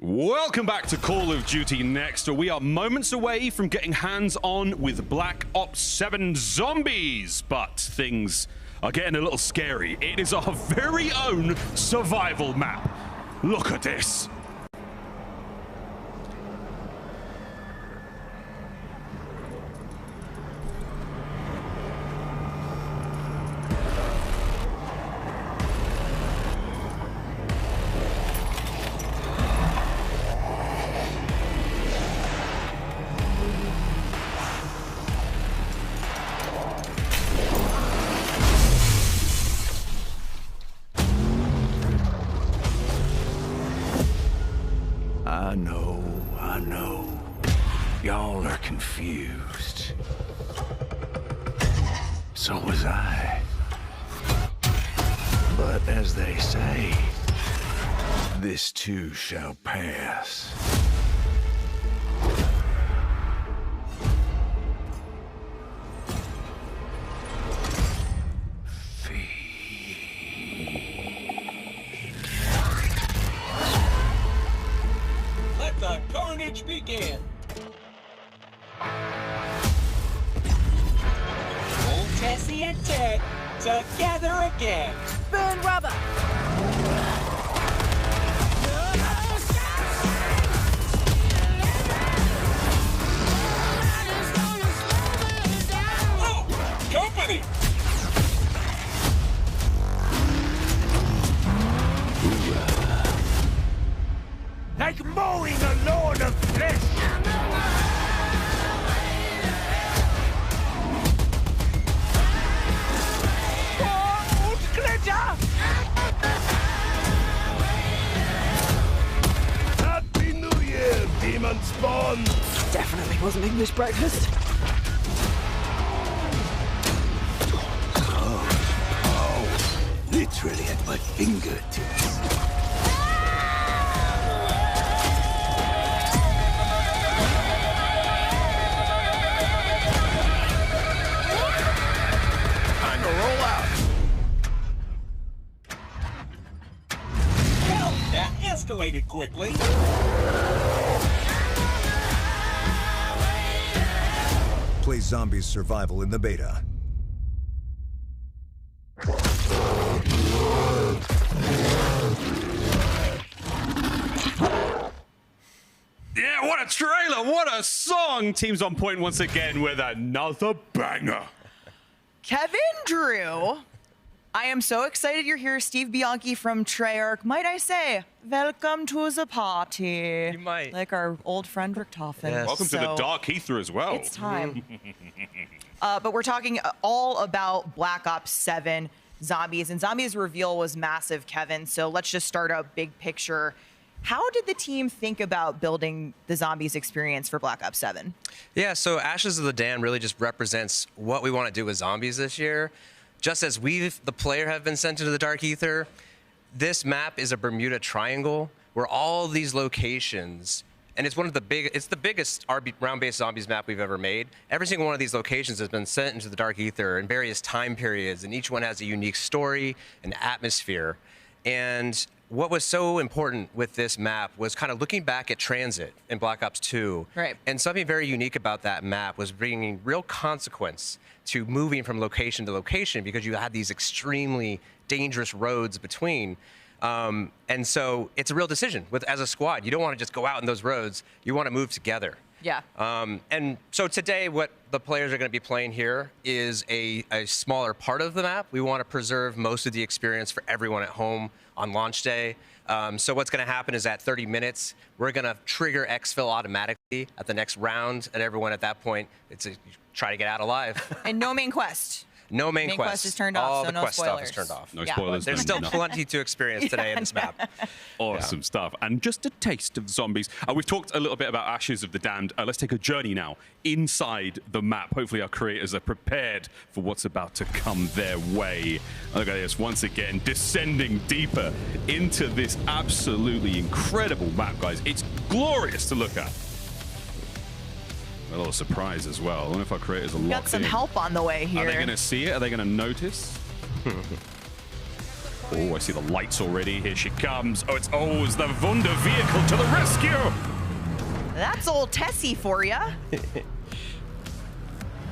Welcome back to Call of Duty Next. We are moments away from getting hands-on with Black Ops 7 Zombies, but things are getting a little scary. It is our very own survival map. Look at this. I know. Y'all are confused. So was I. But as they say, this too shall pass. Let the carnage begin. Old Tessy and Ted together again. Burn rubber. Oh, company. Like mowing a lord of flesh! Old glitter! Happy New Year, demon spawn! Definitely wasn't English breakfast. Literally at my fingertips. Time to roll out. Well, that escalated quickly. Play Zombies Survival in the beta. Yeah, what a trailer, what a song. Team's on point once again with another banger. Kevin Drew, I am so excited you're here. Steve Bianchi from Treyarch. Might I say, welcome to the party. You might. Like our old friend Richtofen. Yes. Welcome to the Dark Ether as well. It's time. But we're talking all about Black Ops 7 Zombies. And Zombies reveal was massive, Kevin. So let's just start out big picture. How did the team think about building the Zombies experience for Black Ops 7? Yeah, so Ashes of the Dam really just represents what we want to do with zombies this year. Just as we, the player, have been sent into the Dark Ether, this map is a Bermuda Triangle where all these locations, and it's the biggest round-based zombies map we've ever made. Every single one of these locations has been sent into the Dark Ether in various time periods, and each one has a unique story and atmosphere. And what was so important with this map was kind of looking back at Transit in Black Ops 2. Right. And something very unique about that map was bringing real consequence to moving from location to location because you had these extremely dangerous roads between. And so it's a real decision as a squad. You don't want to just go out in those roads. You want to move together. Yeah. And so today, what the players are going to be playing here is a smaller part of the map. We want to preserve most of the experience for everyone at home on launch day. So what's going to happen is at 30 minutes, we're going to trigger Exfil automatically at the next round, and everyone at that point, try to get out alive. And no main quest. No main quest. Quest is turned off, All so the no quest spoilers. stuff is turned off. No spoilers. There's still plenty to experience today in this map. Awesome stuff. And just a taste of the zombies. We've talked a little bit about Ashes of the Damned. Let's take a journey now inside the map. Hopefully our creators are prepared for what's about to come their way. Look at this, once again, descending deeper into this absolutely incredible map, guys. It's glorious to look at. A little surprise as well. I don't know if our creators are locked in. Got some help on the way here. Are they going to see it? Are they going to notice? Oh, I see the lights already. Here she comes. Oh, it's the Wunder vehicle to the rescue. That's old Tessy for ya.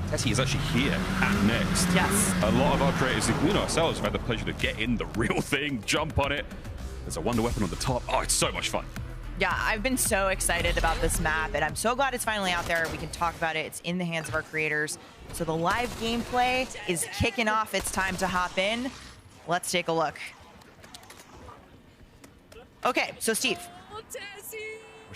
Tessy is actually here at Next. Yes. A lot of our creators, including ourselves, have had the pleasure to get in the real thing, jump on it. There's a Wonder Weapon on the top. Oh, it's so much fun. Yeah, I've been so excited about this map, and I'm so glad it's finally out there. We can talk about it. It's in the hands of our creators. So the live gameplay is kicking off. It's time to hop in. Let's take a look. Okay, so Steve,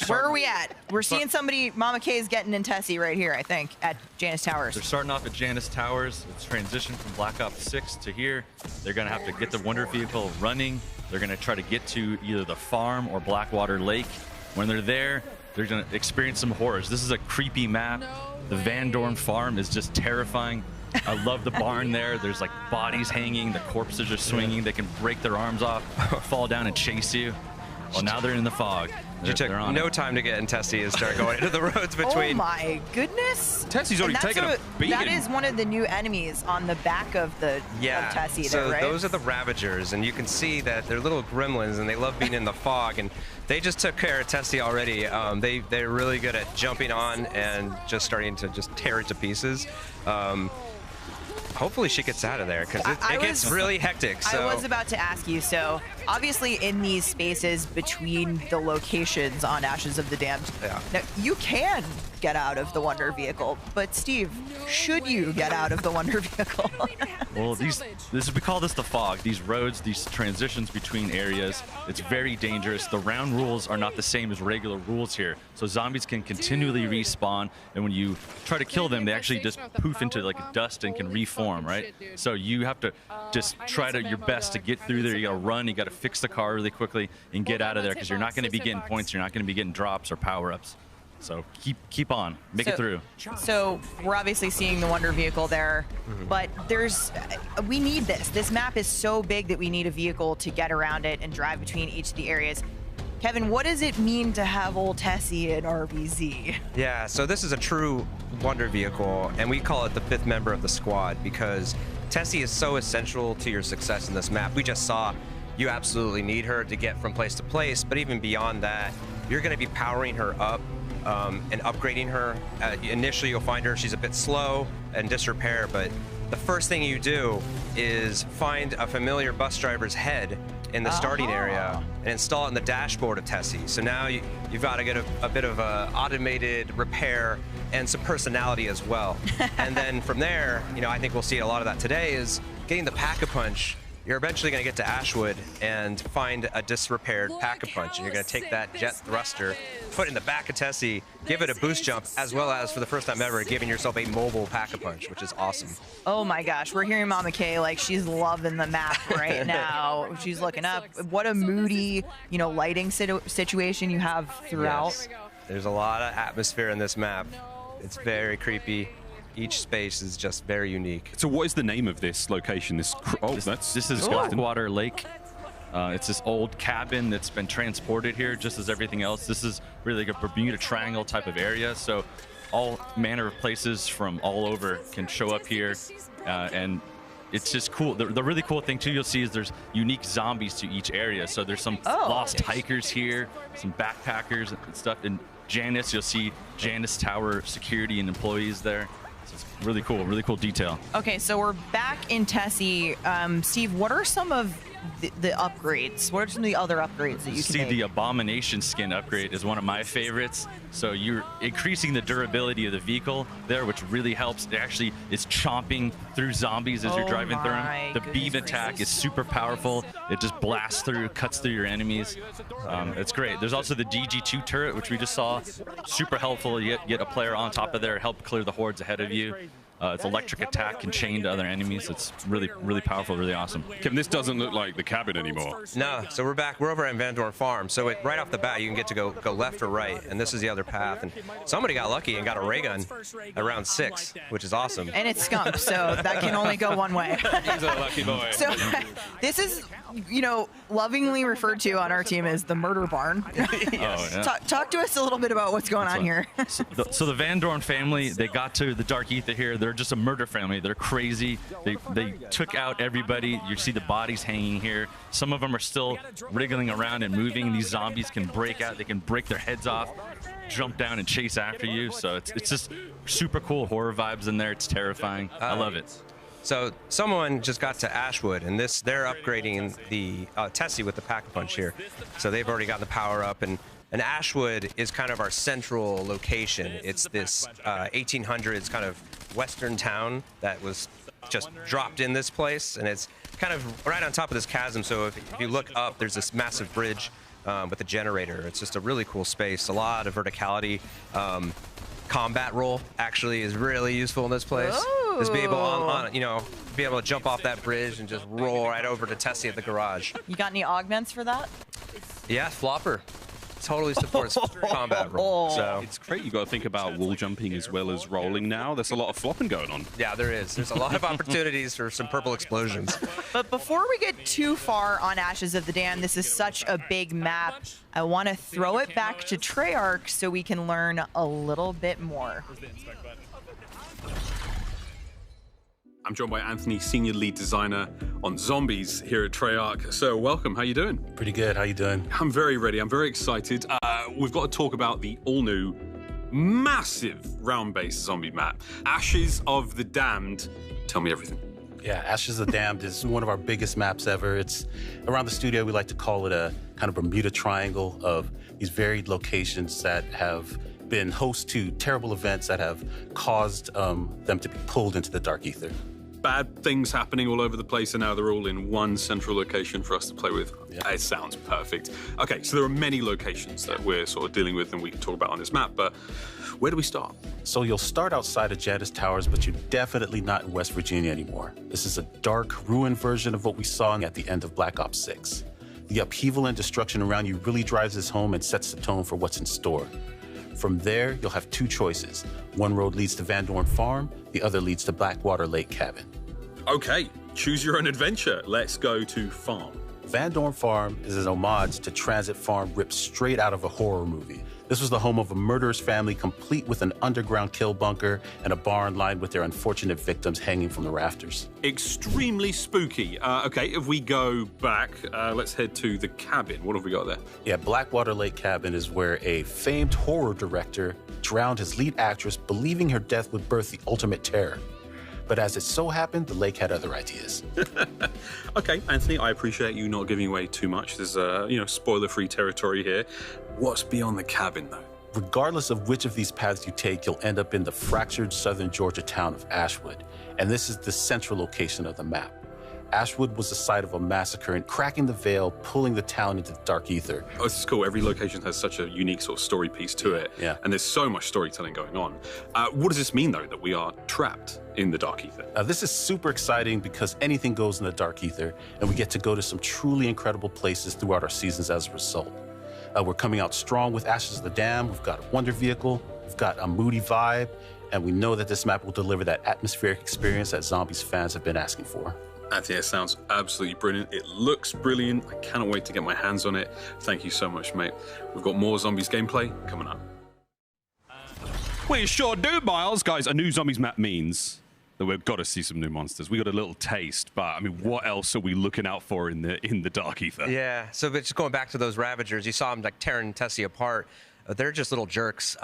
where are we at? We're seeing somebody, Mama K is getting in Tessy right here, I think, at Janus Towers. They're starting off at Janus Towers. It's transitioned from Black Ops 6 to here. They're going to have to get the Wonder Vehicle running. They're going to try to get to either the farm or Blackwater Lake. When they're there, they're going to experience some horrors. This is a creepy map. The Van Dorn farm is just terrifying. I love the barn there. There's like bodies hanging. The corpses are swinging. They can break their arms off, fall down and chase you. Well, now they're in the fog. You took no time to get in Tessy and start going into the roads between. Oh my goodness. Tessy's already taken a beating. That is one of the new enemies on the back of of Tessy so there, right? Those are the Ravagers, and you can see that they're little gremlins, and they love being in the fog, and they just took care of Tessy already. They're really good at jumping on and just starting to just tear it to pieces. Hopefully she gets out of there, because it gets really hectic. So. I was about to ask you, so obviously in these spaces between the locations on Ashes of the Damned, now you can get out of the Wonder Vehicle, but Steve, should you get out of the Wonder Vehicle? Well, we call this the fog. These roads, these transitions between areas, it's very dangerous. The round rules are not the same as regular rules here. So zombies can continually respawn, and when you try to kill them, they actually just poof into like dust and can reform, right? So you have to just try your best to get through there. You gotta run, you gotta fix the car really quickly and get out of there, because you're not gonna be getting points, you're not gonna be getting drops or power-ups. So keep on, make it through. So we're obviously seeing the Wonder Vehicle there, but we need this. This map is so big that we need a vehicle to get around it and drive between each of the areas. Kevin, what does it mean to have old Tessy in RVZ? Yeah, so this is a true Wonder Vehicle, and we call it the 5th member of the squad, because Tessy is so essential to your success in this map. We just saw you absolutely need her to get from place to place, but even beyond that, you're going to be powering her up and upgrading her. Initially, you'll find she's a bit slow and disrepair, but the first thing you do is find a familiar bus driver's head in the starting area and install it in the dashboard of Tessy. So now you've got to get a bit of a automated repair and some personality as well. And then from there, I think we'll see a lot of that today, is getting the Pack-a-Punch. You're eventually going to get to Ashwood and find a disrepaired Pack-a-Punch, and you're going to take that jet thruster, put it in the back of Tessy, give it a boost jump, as well as, for the first time ever, giving yourself a mobile Pack-a-Punch, which is awesome. Oh my gosh, we're hearing Mama K like she's loving the map right now. She's looking up. What a moody, lighting situation you have throughout. Yes. There's a lot of atmosphere in this map. It's very creepy. Each space is just very unique. So what is the name of this location? This is Blackwater Lake. It's this old cabin that's been transported here, just as everything else. This is really like a Bermuda Triangle type of area. So all manner of places from all over can show up here, and it's just cool. The really cool thing too you'll see is there's unique zombies to each area. So there's some lost hikers here, some backpackers and stuff. In Janus, you'll see Janus Tower security and employees there. It's really cool detail. Okay, so we're back in Tessy. Steve, what are some of the upgrades? What are some of the other upgrades that you can make? The Abomination skin upgrade is one of my favorites. So you're increasing the durability of the vehicle there, which really helps. It actually is chomping through zombies as you're driving through them. The beam attack is super powerful. It just blasts through, cuts through your enemies. It's great. There's also the DG2 turret, which we just saw. Super helpful. You get a player on top of there, help clear the hordes ahead of you. It's electric attack and chain to other enemies. It's really powerful, really awesome. Kevin, this doesn't look like the cabin anymore. No, so we're back. We're over at Van Dorn Farm. So right off the bat, you can get to go left or right, and this is the other path. And somebody got lucky and got a ray gun at round 6, which is awesome. And it's skunk, so that can only go one way. He's a lucky boy. So this is, lovingly referred to on our team as the murder barn. Talk to us a little bit about what's going on here. So the Van Dorn family, they got to the Dark Ether here. They're they're just a murder family. They're crazy. They took out everybody. You see the bodies hanging here. Some of them are still wriggling around and moving. These zombies can break out. They can break their heads off, jump down and chase after you. So it's just super cool horror vibes in there. It's terrifying. I love it. So someone just got to Ashwood, and they're upgrading the Tessy with the Pack-a-Punch here. So they've already got the power up, and Ashwood is kind of our central location. It's this 1800s kind of western town that was just dropped in this place, and it's kind of right on top of this chasm. So if you look up, there's this massive bridge with a generator. It's just a really cool space, a lot of verticality. Combat roll actually is really useful in this place. Ooh. Just be able be able to jump off that bridge and just roll right over to Tessy at the garage. You got any augments for that? Yeah, Flopper totally supports combat roll. So It's great. You got to think about wall jumping as well as rolling now. There's a lot of flopping going on. yeah, there is. There's a lot of opportunities for some purple explosions. But before we get too far on Ashes of the Dam, this is such a big map. I want to throw it back to Treyarch so we can learn a little bit more. I'm joined by Anthony, Senior Lead Designer on Zombies here at Treyarch. So welcome, how you doing? Pretty good, how you doing? I'm very ready, I'm very excited. We've got to talk about the all-new, massive round-based zombie map. Ashes of the Damned. Tell me everything. Yeah, Ashes of the Damned is one of our biggest maps ever. It's around the studio, we like to call it a kind of Bermuda Triangle of these varied locations that have been host to terrible events that have caused them to be pulled into the dark ether. Bad things happening all over the place, and now they're all in one central location for us to play with. Yeah. It sounds perfect. Okay, so there are many locations that we're sort of dealing with and we can talk about on this map, but where do we start? So you'll start outside of Jadis Towers, but you're definitely not in West Virginia anymore. This is a dark, ruined version of what we saw at the end of Black Ops 6. The upheaval and destruction around you really drives this home and sets the tone for what's in store. From there, you'll have two choices. One road leads to Van Dorn Farm, the other leads to Blackwater Lake Cabin. Okay, choose your own adventure. Let's go to Farm. Van Dorn Farm is an homage to Transit Farm ripped straight out of a horror movie. This was the home of a murderous family complete with an underground kill bunker and a barn lined with their unfortunate victims hanging from the rafters. Extremely spooky. Okay, if we go back, let's head to the cabin. What have we got there? Yeah, Blackwater Lake Cabin is where a famed horror director drowned his lead actress, believing her death would birth the ultimate terror. But as it so happened, the lake had other ideas. Okay, Anthony, I appreciate you not giving away too much. There's, spoiler-free territory here. What's beyond the cabin, though? Regardless of which of these paths you take, you'll end up in the fractured southern Georgia town of Ashwood. And this is the central location of the map. Ashwood was the site of a massacre, and cracking the veil, pulling the town into the dark ether. Oh, this is cool. Every location has such a unique sort of story piece to it. Yeah. And there's so much storytelling going on. What does this mean, though, that we are trapped in the dark ether? This is super exciting because anything goes in the dark ether, and we get to go to some truly incredible places throughout our seasons as a result. We're coming out strong with Ashes of the Dam. We've got a Wonder Vehicle. We've got a moody vibe. And we know that this map will deliver that atmospheric experience that Zombies fans have been asking for. Anthony, it sounds absolutely brilliant. It looks brilliant. I cannot wait to get my hands on it. Thank you so much, mate. We've got more Zombies gameplay coming up. We sure do, Miles. Guys, a new Zombies map means that we've got to see some new monsters. We got a little taste, but I mean, what else are we looking out for in the dark ether? Yeah, so but just going back to those Ravagers, you saw them like tearing Tessy apart. They're just little jerks.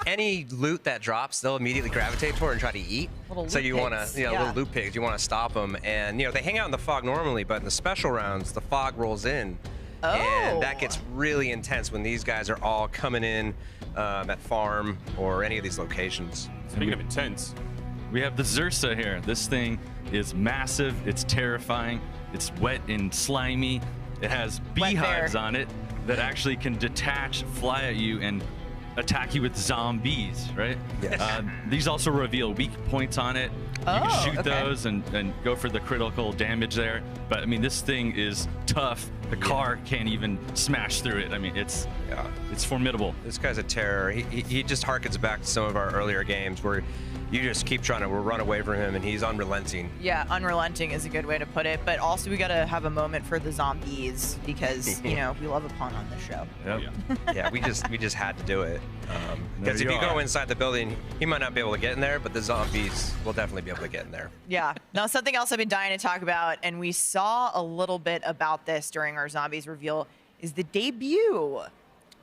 Any loot that drops, they'll immediately gravitate toward and try to eat. So you want to, little loot pigs. You want to stop them, and they hang out in the fog normally, but in the special rounds, the fog rolls in, and that gets really intense when these guys are all coming in at farm or any of these locations. Speaking of intense, we have the Zursa here. This thing is massive. It's terrifying. It's wet and slimy. It has beehives on it that actually can detach, fly at you, and attack you with zombies, right? Yes. These also reveal weak points on it. You can shoot those and go for the critical damage there. But I mean, this thing is tough. The car can't even smash through it. I mean, it's formidable. This guy's a terror. He just harkens back to some of our earlier games where you just keep trying to run away from him, and he's unrelenting. Yeah, unrelenting is a good way to put it. But also, we got to have a moment for the zombies because, you know, we love a pun on this show. Yep. Yeah, we just had to do it. Because if you go inside the building, he might not be able to get in there, but the zombies will definitely be able to get in there. Yeah. Now, something else I've been dying to talk about, and we saw a little bit about this during our zombies reveal, is the debut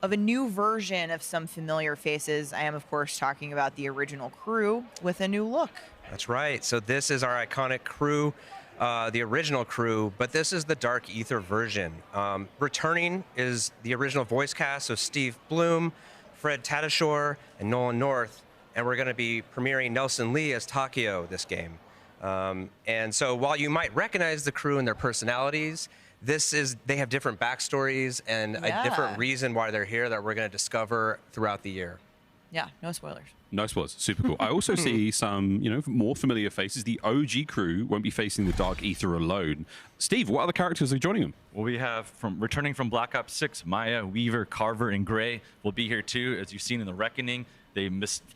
of a new version of some familiar faces. I am, of course, talking about the original crew with a new look. That's right. So this is our iconic crew, the original crew, but this is the Dark Ether version. Returning is the original voice cast, so Steve Bloom, Fred Tatasciore, and Nolan North, and we're going to be premiering Nelson Lee as Takeo this game. And so while you might recognize the crew and their personalities, they have different backstories and a different reason why they're here that we're going to discover throughout the year. Yeah, no spoilers. No spoilers. Super cool. I also see some, you know, more familiar faces. The OG crew won't be facing the Dark Ether alone. Steve, what other characters are joining them? Well, we have returning from Black Ops 6, Maya, Weaver, Carver, and Gray will be here too. As you've seen in the Reckoning, they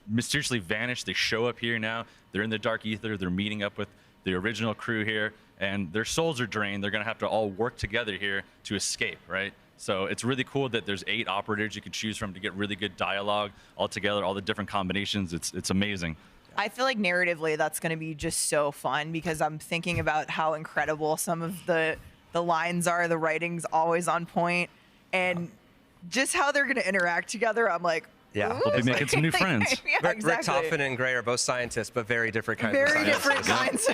mysteriously vanished. They show up here now. They're in the Dark Ether. They're meeting up with the original crew here, and their souls are drained. They're going to have to all work together here to escape, right? So it's really cool that there's 8 operatives you can choose from to get really good dialogue all together, all the different combinations. It's amazing. I feel like narratively that's going to be just so fun because I'm thinking about how incredible some of the lines are. The writing's always on point, and just how they're going to interact together. I'm like, yeah, we'll be making some new friends. Yeah, Rick Toffin and Gray are both scientists, but very different kinds of scientists. Very different kinds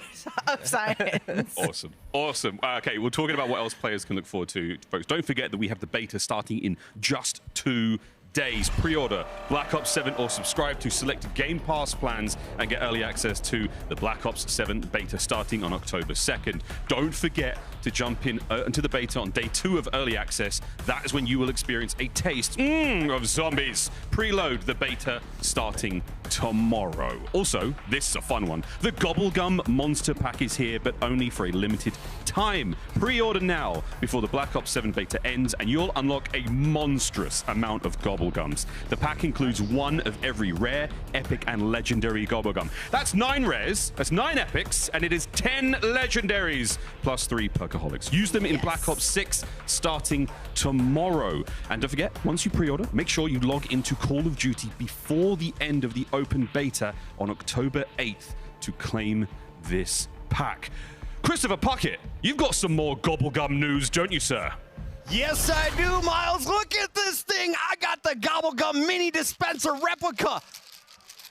of science. Awesome. Awesome. Okay, we're talking about what else players can look forward to, folks. Don't forget that we have the beta starting in just 2 days. Pre-order Black Ops 7 or subscribe to selected Game Pass plans and get early access to the Black Ops 7 beta starting on October 2nd. Don't forget to jump into the beta on day 2 of early access. That is when you will experience a taste of zombies. Preload the beta starting tomorrow. Also, this is a fun one. The Gobblegum Monster Pack is here, but only for a limited time. Pre-order now before the Black Ops 7 beta ends, and you'll unlock a monstrous amount of Gobblegums. The pack includes 1 of every rare, epic, and legendary Gobblegum. That's 9 rares, that's 9 epics, and it is 10 legendaries, plus 3 perkaholics. Use them in Black Ops 6 starting tomorrow. And don't forget, once you pre-order, make sure you log into Call of Duty before the end of the open beta on October 8th to claim this pack. Christopher Puckett, you've got some more Gobblegum news, don't you, sir? Yes, I do, Miles. Look at this thing. I got the Gobblegum mini dispenser replica.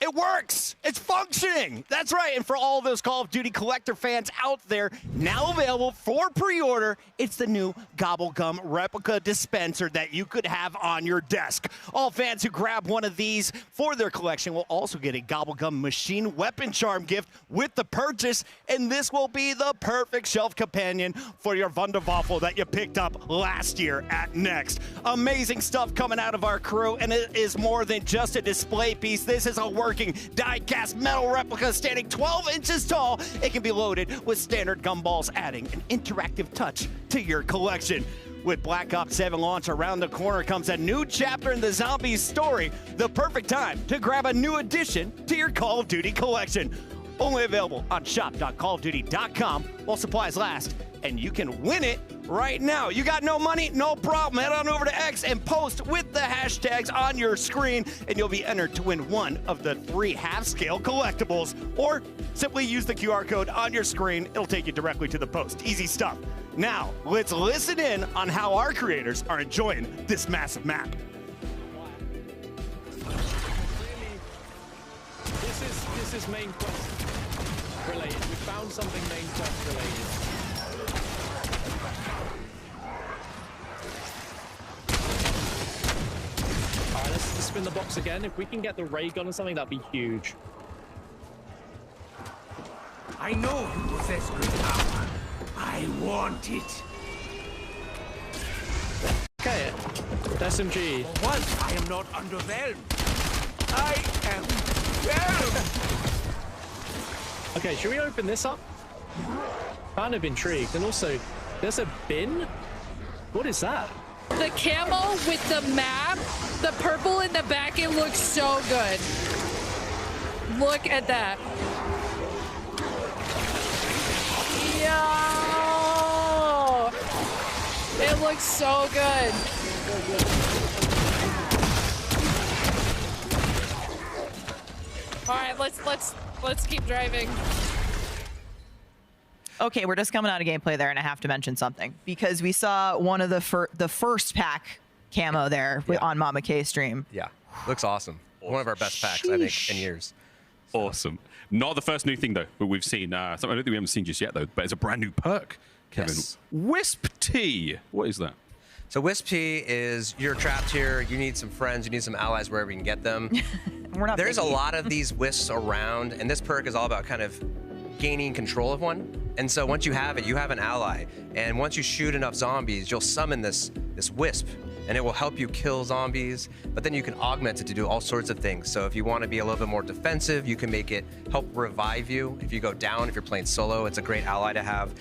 It works. It's functioning. That's right. And for all those Call of Duty collector fans out there, now available for pre-order, it's the new Gobblegum replica dispenser that you could have on your desk. All fans who grab one of these for their collection will also get a Gobblegum machine weapon charm gift with the purchase, and this will be the perfect shelf companion for your Wunderwaffel that you picked up last year at Next. Amazing stuff coming out of our crew, and it is more than just a display piece. This is a working die-cast metal replica standing 12 inches tall. It can be loaded with standard gumballs, adding an interactive touch to your collection. With Black Ops 7 launch around the corner comes a new chapter in the Zombies story. The perfect time to grab a new addition to your Call of Duty collection. Only available on shop.callofduty.com while supplies last, and you can win it right now. You got no money? No problem. Head on over to X and post with the hashtags on your screen, and you'll be entered to win one of the 3 half-scale collectibles. Or simply use the QR code on your screen. It'll take you directly to the post. Easy stuff. Now, let's listen in on how our creators are enjoying this massive map. This is main quest related. We found something main quest related. Alright, let's spin the box again. If we can get the ray gun or something, that'd be huge. I know you possess great power. I want it. Okay, SMG. For once, I am not underwhelmed. I am whelmed. Okay, should we open this up? Kind of intrigued. And also, there's a bin? What is that? The camo with the map, the purple in the back, it looks so good. Look at that. Yo! It looks so good. All right, let's keep driving. Okay, we're just coming out of gameplay there, and I have to mention something because we saw one of the first pack camo there on Mama K stream. Yeah, looks awesome. One of our best packs, I think, in years. Awesome. Not the first new thing, though, but we've seen. Something I don't think we haven't seen just yet, though, but it's a brand new perk, Kevin. Yes. Wisp Tea. What is that? So Wisp Tea is you're trapped here. You need some friends. You need some allies wherever you can get them. We're not There's picky. a lot of these wisps around, and this perk is all about kind of gaining control of one. And so once you have it, you have an ally. And once you shoot enough zombies, you'll summon this wisp, and it will help you kill zombies. But then you can augment it to do all sorts of things. So if you want to be a little bit more defensive, you can make it help revive you. If you go down, if you're playing solo, it's a great ally to have.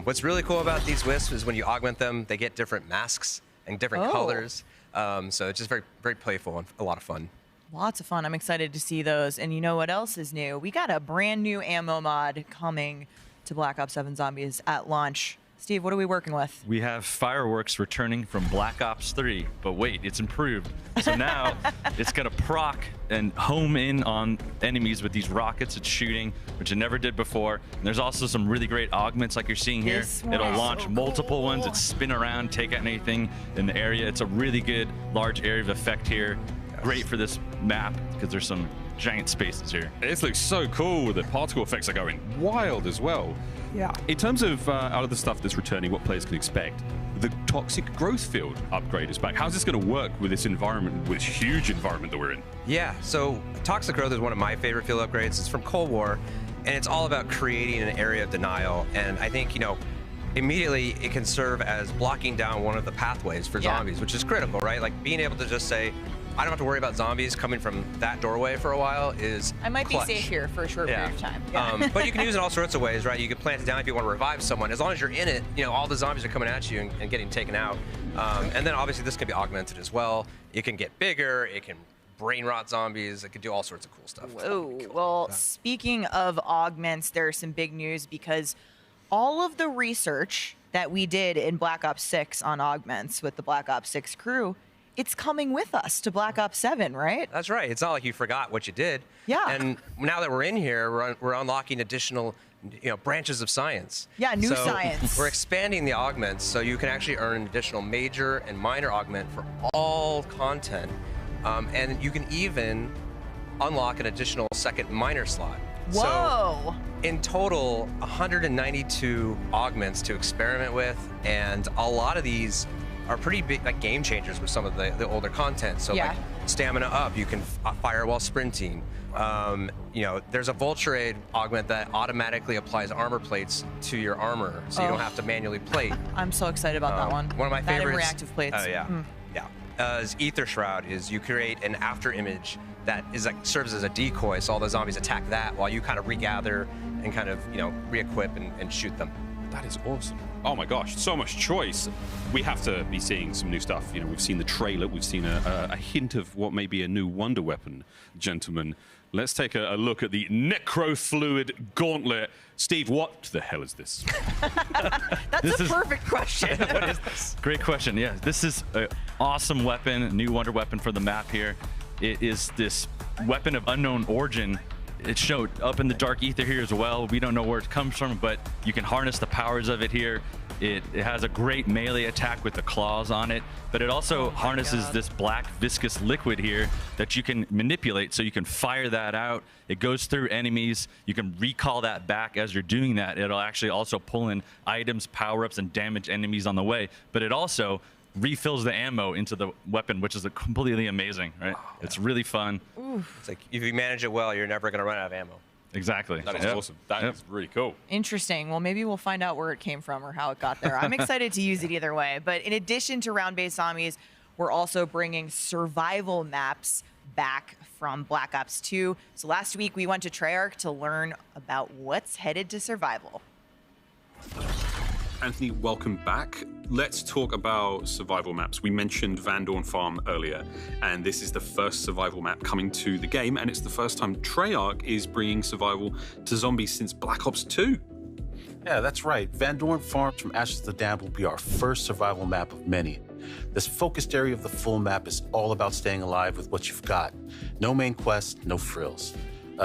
What's really cool about these wisps is when you augment them, they get different masks and different colors. So it's just very, very playful and a lot of fun. Lots of fun. I'm excited to see those. And you know what else is new? We got a brand new ammo mod coming to Black Ops 7 Zombies at launch. Steve, what are we working with? We have fireworks returning from Black Ops 3, but wait, it's improved. So now it's going to proc and home in on enemies with these rockets it's shooting, which it never did before. And there's also some really great augments like you're seeing here. It'll launch multiple ones that spin around, take out anything in the area. It's a really good large area of effect here. Great for this map because there's some giant spaces here. This looks so cool. The particle effects are going wild as well. Yeah. In terms of out of the stuff that's returning, what players can expect, the toxic growth field upgrade is back. How's this going to work with this environment, with this huge environment that we're in? Yeah, so toxic growth is one of my favorite field upgrades. It's from Cold War, and it's all about creating an area of denial. And I think, immediately it can serve as blocking down one of the pathways for zombies, which is critical, right? Like being able to just say, I don't have to worry about zombies coming from that doorway for a while is I might clutch. be safe here for a short period of time. But you can use it in all sorts of ways, right? You can plant it down if you want to revive someone. As long as you're in it, all the zombies are coming at you and getting taken out. And then obviously this can be augmented as well. It can get bigger. It can brain rot zombies. It can do all sorts of cool stuff. Whoa. Well, speaking of augments, there's some big news because all of the research that we did in Black Ops 6 on augments with the Black Ops 6 crew, it's coming with us to Black Ops 7, right? That's right. It's not like you forgot what you did. Yeah. And now that we're in here, we're unlocking additional, branches of science. Yeah, new science. We're expanding the augments, so you can actually earn an additional major and minor augment for all content. And you can even unlock an additional second minor slot. Whoa. So in total, 192 augments to experiment with, and a lot of these are pretty big, like game changers with some of the older content. So like stamina up, you can fire while sprinting. There's a Vulture Aid augment that automatically applies armor plates to your armor, so you don't have to manually plate. I'm so excited about that one. One of my favorites. That and reactive plates. Is Ether Shroud. Is you create an after image that is serves as a decoy, so all the zombies attack that while you kind of regather and kind of re-equip and shoot them. That is awesome. Oh my gosh, so much choice. We have to be seeing some new stuff. We've seen the trailer. We've seen a hint of what may be a new wonder weapon. Gentlemen, let's take a look at the Necrofluid Gauntlet. Steve, what the hell is this? That's a perfect question. What is this? Great question. Yeah, this is an awesome weapon, a new wonder weapon for the map here. It is this weapon of unknown origin. It showed up in the dark ether here as well. We don't know where it comes from, but you can harness the powers of it here. It has a great melee attack with the claws on it, but it also harnesses this black viscous liquid here that you can manipulate, so you can fire that out. It goes through enemies. You can recall that back as you're doing that. It'll actually also pull in items, power-ups, and damage enemies on the way, but it also refills the ammo into the weapon, which is completely amazing, right? Oh, it's really fun. It's like if you manage it well, you're never going to run out of ammo. Exactly. That is awesome. That is really cool. Interesting. Well, maybe we'll find out where it came from or how it got there. I'm excited to use it either way. But in addition to round-based zombies, we're also bringing survival maps back from Black Ops 2. So last week, we went to Treyarch to learn about what's headed to survival. Anthony, welcome back. let's talk about survival maps. We mentioned Van Dorn Farm earlier, and this is the first survival map coming to the game, and it's the first time Treyarch is bringing survival to zombies since Black Ops 2. Yeah, that's right. Van Dorn Farm from Ashes to the Damned will be our first survival map of many. This focused area of the full map is all about staying alive with what you've got. No main quest, no frills.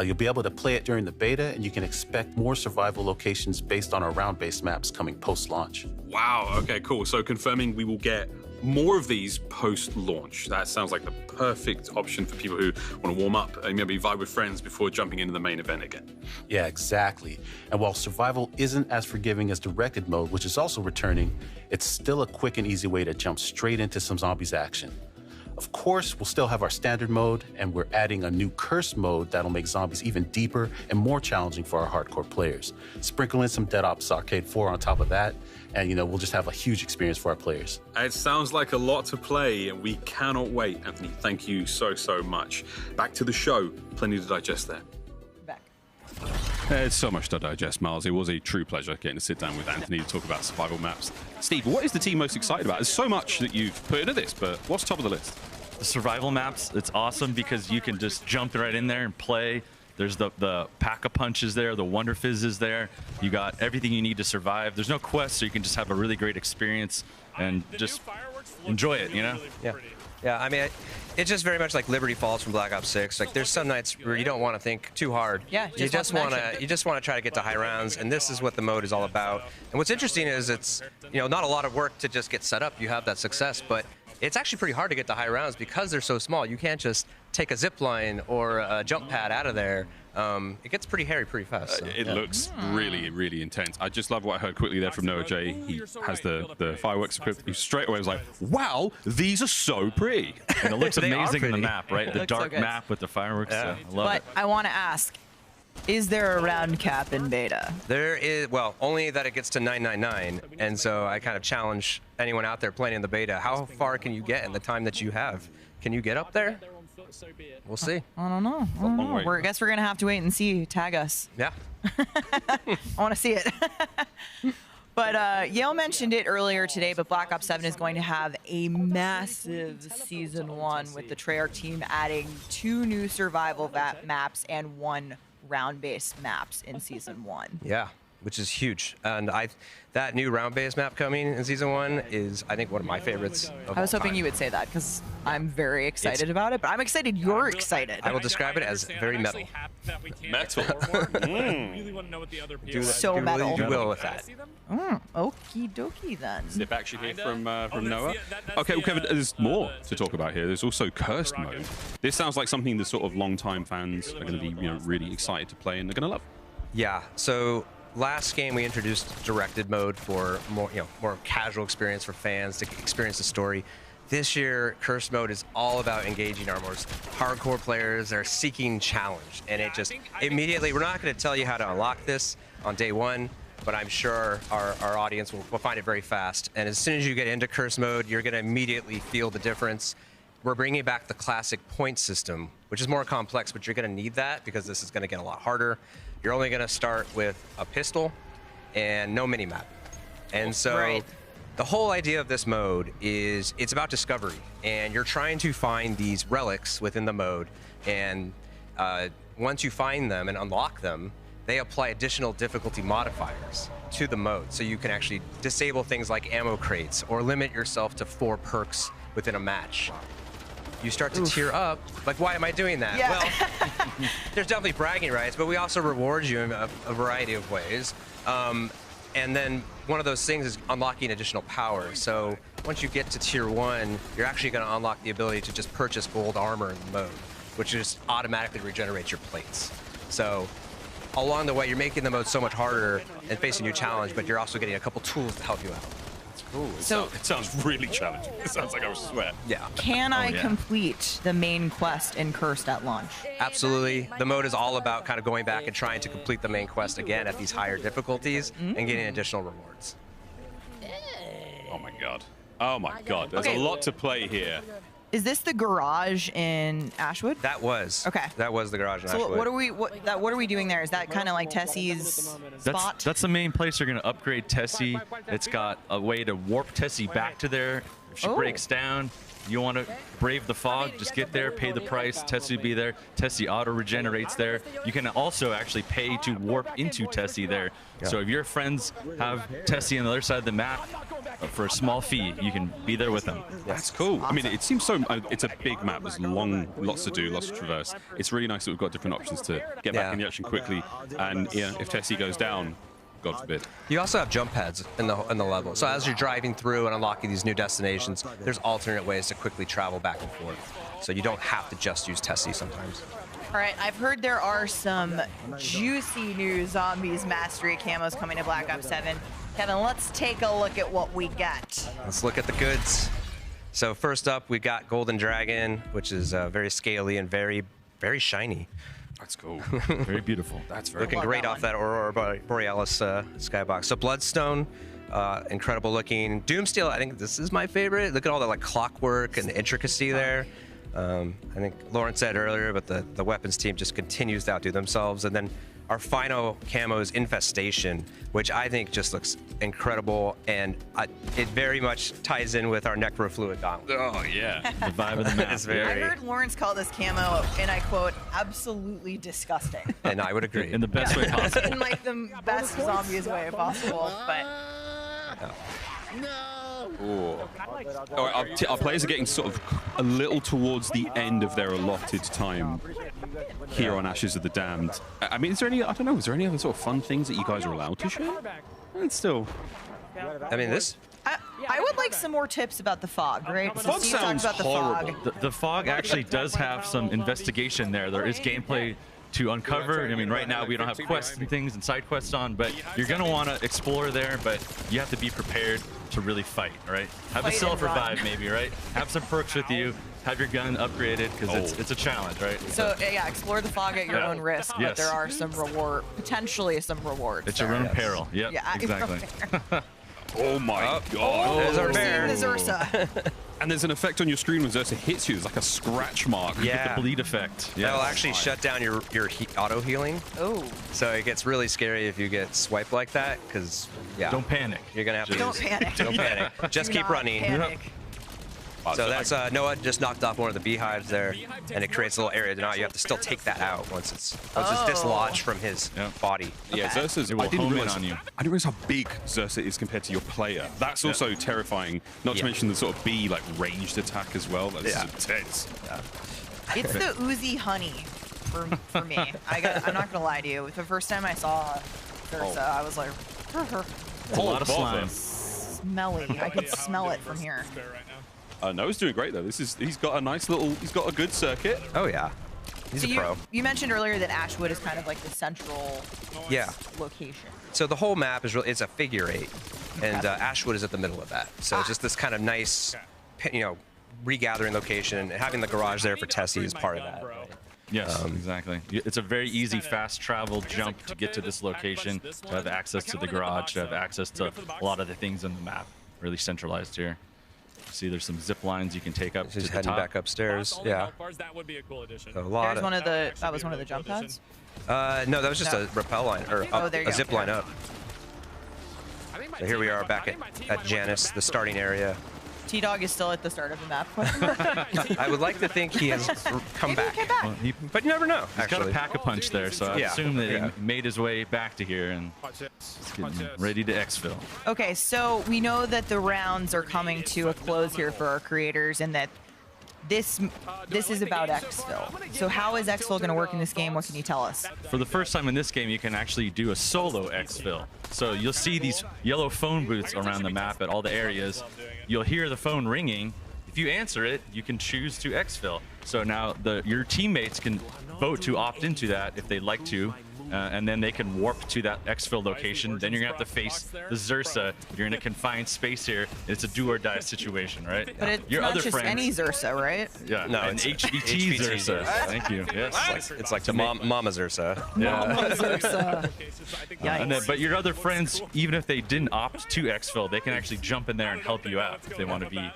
You'll be able to play it during the beta, and you can expect more survival locations based on our round-based maps coming post-launch. Wow, okay, cool. So confirming we will get more of these post-launch. That sounds like the perfect option for people who want to warm up and maybe vibe with friends before jumping into the main event again. Yeah, exactly. And while survival isn't as forgiving as directed mode, which is also returning, it's still a quick and easy way to jump straight into some zombies action. Of course, we'll still have our standard mode, and we're adding a new curse mode that'll make zombies even deeper and more challenging for our hardcore players. Sprinkle in some Dead Ops Arcade 4 on top of that, and we'll just have a huge experience for our players. It sounds like a lot to play, and we cannot wait. Anthony, thank you so much. Back to the show. Plenty to digest there. Back. There's so much to digest, Miles. It was a true pleasure getting to sit down with Anthony to talk about survival maps. Steve, what is the team most excited about? There's so much that you've put into this, but what's top of the list? The survival maps, it's awesome because you can just jump right in there and play. There's the pack-a-punch is there, the Wonder Fizz is there. You got everything you need to survive. There's no quest, so you can just have a really great experience and just enjoy it, Yeah. Yeah, I mean, it's just very much like Liberty Falls from Black Ops 6. Like, there's some nights where you don't want to think too hard. Yeah, you just want to try to get to high rounds, and this is what the mode is all about. And what's interesting is it's not a lot of work to just get set up. You have that success, but it's actually pretty hard to get to high rounds because they're so small. You can't just take a zip line or a jump pad out of there. It gets pretty hairy pretty fast. So. It looks really intense. I just love what I heard quickly there from Noah J. He has the fireworks equipped. He straight away was like, wow, these are so pretty. And it looks amazing in the map, right? The dark so map with the fireworks. Yeah. I love it. But I want to ask, is there a round cap in beta? There is, well, only that it gets to 999, and so I kind of challenge anyone out there playing in the beta, how far can you get in the time that you have? Can you get up there? We'll see. I don't know. I guess we're going to have to wait and see. Tag us. Yeah. I want to see it. But Yale mentioned it earlier today, but Black Ops 7 is going to have a massive Season 1 with the Treyarch team adding 2 new survival maps and 1 round-based maps in Season 1. Yeah, which is huge. And that new round-based map coming in Season 1 is, I think, one of my favorites of I was all hoping time. you would say that because I'm very excited about it, but I'm excited you're excited. I will describe it as very metal. Metal. So metal. You will with that. Okie dokie then. Zip action here from Noah. Okay, well, Kevin, there's more to talk about here. There's also cursed mode. This sounds like something the sort of long-time fans are going to be really excited to play and they're going to love. Yeah, so last game we introduced directed mode for more casual experience for fans to experience the story. This year, cursed mode is all about engaging our most hardcore players that are seeking challenge. And it just immediately, we're not going to tell you how to unlock this on day one, but I'm sure our audience will find it very fast. And as soon as you get into cursed mode, you're going to immediately feel the difference. We're bringing back the classic point system, which is more complex, but you're going to need that because this is going to get a lot harder. You're only going to start with a pistol and no minimap. And so the whole idea of this mode is it's about discovery, and you're trying to find these relics within the mode. And once you find them and unlock them, they apply additional difficulty modifiers to the mode. So you can actually disable things like ammo crates or limit yourself to 4 perks within a match. You start to tier up. Like, why am I doing that? Yeah. Well, there's definitely bragging rights, but we also reward you in a variety of ways. And then one of those things is unlocking additional power. So once you get to tier 1, you're actually going to unlock the ability to just purchase gold armor in the mode, which just automatically regenerates your plates. So along the way, you're making the mode so much harder and facing new challenge, but you're also getting a couple tools to help you out. Cool. It sounds really challenging. It sounds like I was sweat. Yeah. Can I complete the main quest in Cursed at launch? Absolutely. The mode is all about kind of going back and trying to complete the main quest again at these higher difficulties and getting additional rewards. Oh my god. Oh my god. There's a lot to play here. Is this the garage in Ashwood? That was. Okay. That was the garage in So Ashwood. what are we doing there? Is that kind of like Tessy's spot? That's the main place you're going to upgrade Tessy. It's got a way to warp Tessy back to there. If she breaks down, you want to brave the fog, just get there, pay the price, Tessy will be there. Tessy auto regenerates there. You can also actually pay to warp into Tessy there. So if your friends have Tessy on the other side of the map, for a small fee, you can be there with them. That's cool. I mean, it seems so. It's a big map. There's lots to do, lots to traverse. It's really nice that we've got different options to get back in the action quickly. And yeah, if Tessy goes down, God forbid. You also have jump pads in the level. So as you're driving through and unlocking these new destinations, there's alternate ways to quickly travel back and forth. So you don't have to just use Tessy sometimes. All right, I've heard there are some juicy new Zombies Mastery camos coming to Black Ops 7. Kevin, let's take a look at what we got. Let's look at the goods. So first up, we got Golden Dragon, which is very scaly and very, very shiny. That's cool. Very beautiful. That's very looking great off that Aurora Borealis skybox. So Bloodstone, incredible looking. Doomsteel, I think this is my favorite. Look at all the like clockwork and the intricacy there. I think Lauren said earlier, but the weapons team just continues to outdo themselves. And then our final camo is Infestation, which I think just looks incredible, and it very much ties in with our Necrofluid Gauntlet. Oh, yeah. The vibe of the map. It's very, I heard Lawrence call this camo, and I quote, absolutely disgusting. and I would agree. In the best way possible. In like the best Zombies way possible, but... Our players are getting sort of a little towards the end of their allotted time here on Ashes of the Damned. I mean, is there any, I don't know, is there any other sort of fun things that you guys are allowed to share? It's still... I mean, this... I would like some more tips about the fog, right? The fog sounds horrible. The fog actually does have some investigation there. There is gameplay to uncover. I mean, right now we don't have quests and things and side quests on, but you're going to want to explore there, but you have to be prepared to really fight, right? Have a self-revive maybe, right? Have some perks with you. Have your gun upgraded, because it's a challenge, right? So yeah, explore the fog at your own risk, but there are some potentially some rewards. It's your own peril. Yep, yeah, exactly. Oh my God. There's our bear. The Zursa. And there's an effect on your screen when Zursa hits you. It's like a scratch mark. You get the bleed effect. Yeah. That'll actually shut down your auto healing. Oh. So it gets really scary if you get swiped like that, because don't panic. You're gonna have to. Don't panic. Don't panic. Just keep running. Panic. So that's Noah just knocked off one of the beehives there, and it creates a little area. Now you have to still take that out once it's dislodged from his body. Yeah, Zursa's. I didn't realize how big Zursa is compared to your player. That's also terrifying. Not to mention the sort of bee like ranged attack as well. That's intense. It's the Uzi honey for me. I'm not gonna lie to you. The first time I saw Zursa, I was like, It's a lot of slime. Smelly. I can smell it from here. Noah's doing great though. He's got a good circuit. Oh yeah, he's a pro. You mentioned earlier that Ashwood is kind of like the central location. So the whole map is it's a figure 8, and Ashwood is at the middle of that. So it's just this kind of nice, regathering location, and having the garage there for Tessy is part of that. Yes, exactly. It's a very easy, fast travel jump to get to this location, to have access to the garage, to have access to a lot of the things in the map. Really centralized here. See, there's some zip lines you can take up to the heading top. back upstairs. Yeah. That would be a cool addition. A lot. That was one of the jump pads. No, that was just a rappel line or a zip line up. So here we are back at Janus, the starting area. T-Dog is still at the start of the map. I would like to think he has come back. Well, but you never know. He's got a pack-a-punch there, so I assume that he made his way back to here and is getting ready to exfil. Okay, so we know that the rounds are coming to a close here for our creators, and that this is about Exfil. So how is Exfil going to work in this game? What can you tell us? For the first time in this game, you can actually do a solo Exfil. So you'll see these yellow phone booths around the map at all the areas. You'll hear the phone ringing. If you answer it, you can choose to Exfil. So now your teammates can vote to opt into that if they'd like to. and then they can warp to that Exfil location. Then you're gonna have to face the Zersa. You're in a confined space here. It's a do or die situation, right? But it's your not other just friends, any Zersa, right? Yeah, No, an it's HVT Zersa. Thank you. Yes. It's like the Mama Zersa. Mama Zersa. And then, but your other friends, even if they didn't opt to Exfil, they can actually jump in there and help you out if they want to be,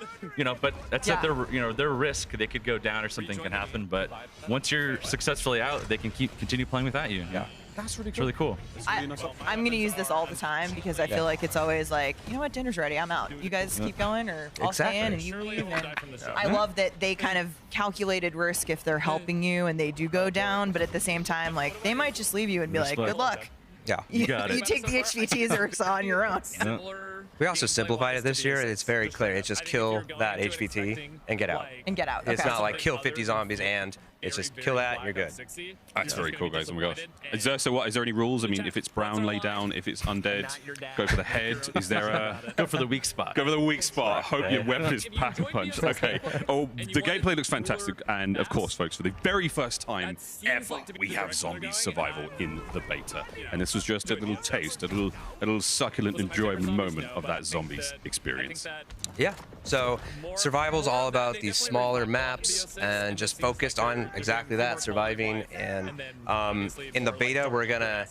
but that's at their, their risk. They could go down or something can happen. But once you're successfully out, they can continue playing without you. Yeah. That's really I'm cool. going to use this all the time because I feel like it's always like, you know what, dinner's ready, I'm out. You guys keep going, or I'll stay in and you leave. And I love that they kind of calculated risk if they're helping you and they do go down, but at the same time, like, they might just leave you and be like, good luck. Yeah. You take the HVTs or on your own. We also simplified it this year. It's very clear. It's just kill that HVT and get out. And get out. It's not like kill 50 zombies and it's just kill that and you're good. That's very cool, guys. Oh my gosh. So what? Is there any rules? I mean, if it's brown, lay down. If it's undead, go for the head. Is there a go for the weak spot? Go for the weak spot. Hope your weapon is pack a punch. Okay. Oh, the gameplay looks fantastic, and of course, folks, for the very first time ever, we have zombies survival in the beta, and this was just a little taste, a little succulent enjoyment moment of that zombies experience. Yeah. So survival's all about these smaller maps and just focused on exactly that, surviving. And in the beta, we're gonna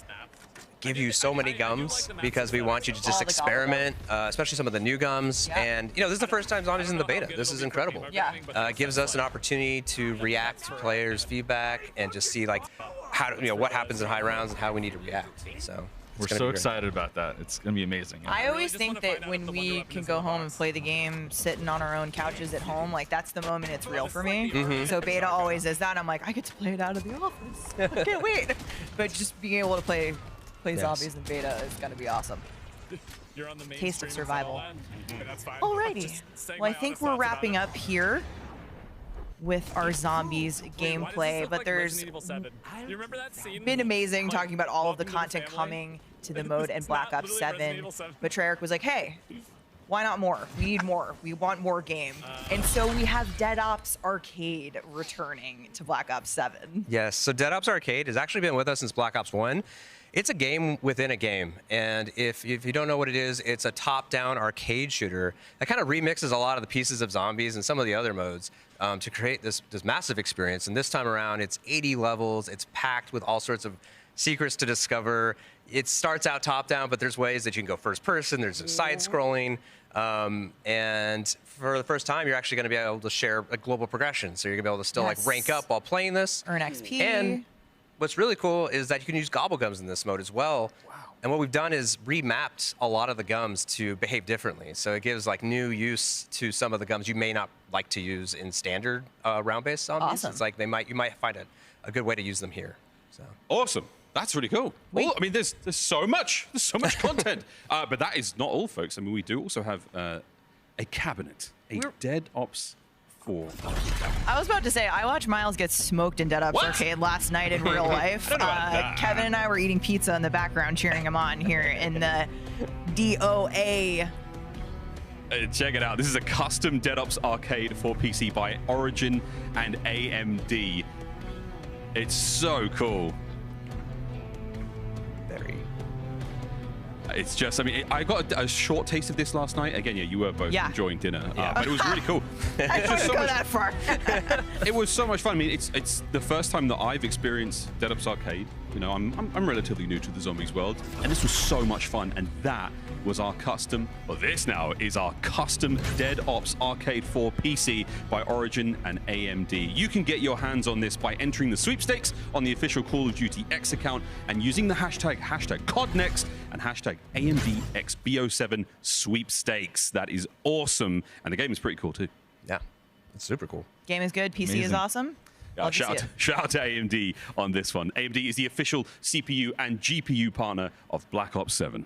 give you so many gums because we want you to just experiment, especially some of the new gums. And this is the first time zombies in the beta. This is incredible. Yeah. It gives us an opportunity to react to players' feedback and just see like how what happens in high rounds and how we need to react. So. We're so excited about that. It's going to be amazing. I always think that when we can go home and play the game sitting on our own couches at home, like that's the moment it's real for me. So beta always is that. I'm like, I get to play it out of the office. I can't wait. But just being able to play zombies in beta is going to be awesome. Taste of survival. Alrighty. Well, I think we're wrapping up here with our zombies gameplay, but there's been amazing talking about all of the content coming to the mode and Black Ops 7. But Treyarch was like, hey, why not more? We need more. We want more game. And so we have Dead Ops Arcade returning to Black Ops 7. Yes, so Dead Ops Arcade has actually been with us since Black Ops 1. It's a game within a game, and if you don't know what it is, it's a top-down arcade shooter that kind of remixes a lot of the pieces of zombies and some of the other modes to create this massive experience. And this time around, it's 80 levels. It's packed with all sorts of secrets to discover. It starts out top-down, but there's ways that you can go first-person. There's a side-scrolling, and for the first time, you're actually going to be able to share a global progression. So you're going to be able to still like rank up while playing this, earn XP, and what's really cool is that you can use gobble gums in this mode as well. Wow. And what we've done is remapped a lot of the gums to behave differently. So it gives like new use to some of the gums you may not like to use in standard round-based zombies. Awesome. It's like you might find a good way to use them here. So awesome. That's really cool. Well, I mean, there's so much content. But that is not all, folks. I mean, we do also have a cabinet, Dead Ops 4. I was about to say, I watched Miles get smoked in Dead Ops Arcade last night in real life. Kevin and I were eating pizza in the background, cheering him on here in the DOA. Check it out. This is a custom Dead Ops Arcade for PC by Origin and AMD. It's so cool. It's just, I mean, I got a short taste of this last night. Again, you were both enjoying dinner, but it was really cool. I don't go that far. It was so much fun. I mean, it's the first time that I've experienced Dead Ops Arcade. I'm relatively new to the zombies world, and this was so much fun. And that was our custom. Well, this now is our custom Dead Ops Arcade 4 PC by Origin and AMD. You can get your hands on this by entering the sweepstakes on the official Call of Duty X account and using the hashtag CODNext and hashtag AMDXBO7 sweepstakes. That is awesome, and the game is pretty cool too. Yeah, it's super cool. Game is good. PC is awesome. Shout out to AMD on this one. AMD is the official CPU and GPU partner of Black Ops 7.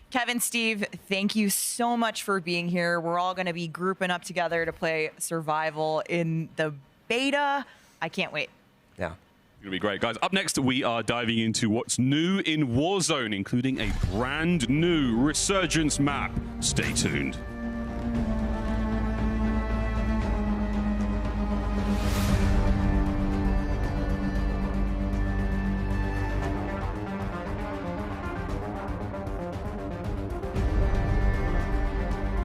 Kevin, Steve, thank you so much for being here. We're all going to be grouping up together to play Survival in the beta. I can't wait. Yeah. It's going to be great. Guys, up next, we are diving into what's new in Warzone, including a brand new Resurgence map. Stay tuned.